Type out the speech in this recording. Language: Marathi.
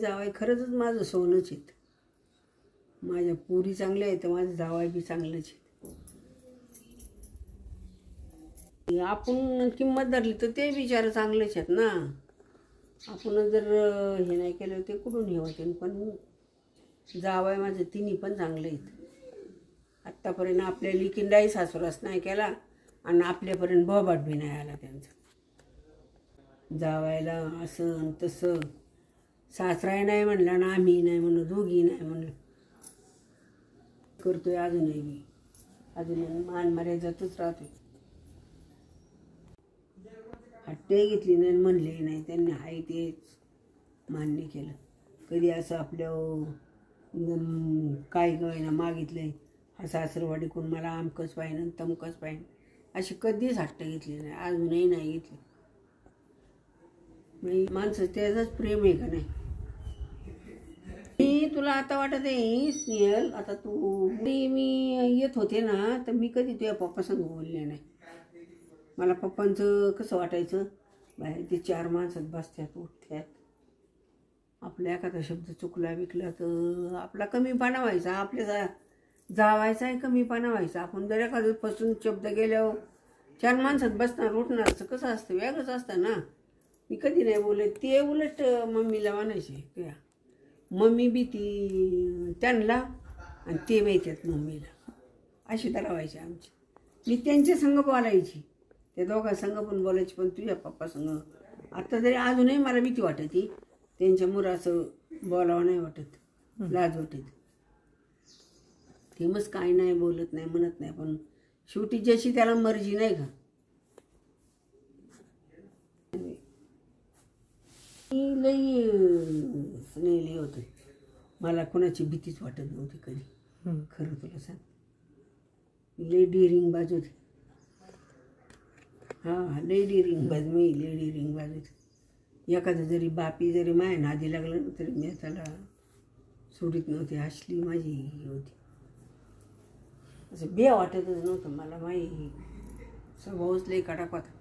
जावाई खरंच माझं सोनंच आहेत. माझ्या पोरी चांगल्या आहेत, माझं जावाई बी चांगलंच आहे. आपण किंमत धरली तर ते बिचार चांगलेच आहेत ना. आपण जर हे नाही केलं ते कुठून हे होते. पण जावाई माझं तिन्ही पण चांगले आहेत. आत्तापर्यंत आपल्या लिकींडाही सासुरास नाही केला आणि आपल्यापर्यंत बोबाट बी नाही आला त्यांचा. जावायला असं तसं सासराही नाही म्हणला ना आम्ही नाही म्हणलं, दोघी नाही म्हणलं. करतोय अजूनही मी, अजून मान मर्यादातच राहतोय. हट्टे घेतली नाही म्हणले नाही, त्यांनी आहे तेच मान्य केलं. कधी असं आपल्या काय गयना मागितलंय हा सासरवाडी कोण मला आमकंच पाहिजे तमकंच पाहिजे अशी कधीच हट्ट घेतली नाही, अजूनही नाही घेतली. माणसं त्याचंच प्रेम आहे का नाही. मी तुला आता वाटत आहे स्नेहल, आता तू मी येत होते ना तर मी कधी तुझ्या पप्पासंग बोलले नाही. मला पप्पांचं कसं वाटायचं, बाहेर ते 4 माणसात बसत्यात उठत्यात, आपला एखादा शब्द चुकला विकला तर आपला कमीपणा व्हायचा, आपल्या जावायचाही कमीपणा व्हायचा. आपण जर एखादं पासून शब्द गेल्यावर 4 माणसात बसणार उठणार असं कसं असतं, वेगळंच असतं ना. मी कधी नाही बोलले. ते उलट मम्मीला म्हणायचे, त्या मम्मी बी ती त्यांना आणि ते माहितात मम्मीला, अशी तर व्हायची आमची. मी त्यांच्या संग बोलायची, त्या दोघा संग पण बोलायची. पण तुझ्या पप्पा संग आता तरी अजूनही मला भीती वाटते. त्यांच्या मुलं असं बोलावं नाही वाटत, लाज वाटत. ते मग काय नाही बोलत नाही म्हणत नाही, पण शेवटी जशी त्याला मर्जी नाही का. मी लई स्नेहली होते, मला कोणाची भीतीच वाटत नव्हती कधी. खरं तुला सांग, लई डिरिंग बाज होती. हां लई डिरिंग बाज, मी लई डिरिंग बाज होती. एखादं जरी बापी जरी माया नादी लागलं ना तरी मी त्याला सोडित नव्हती. असली माझी होती, असं बे वाटतच नव्हतं मला. माई स्वभावच लई कडक होता.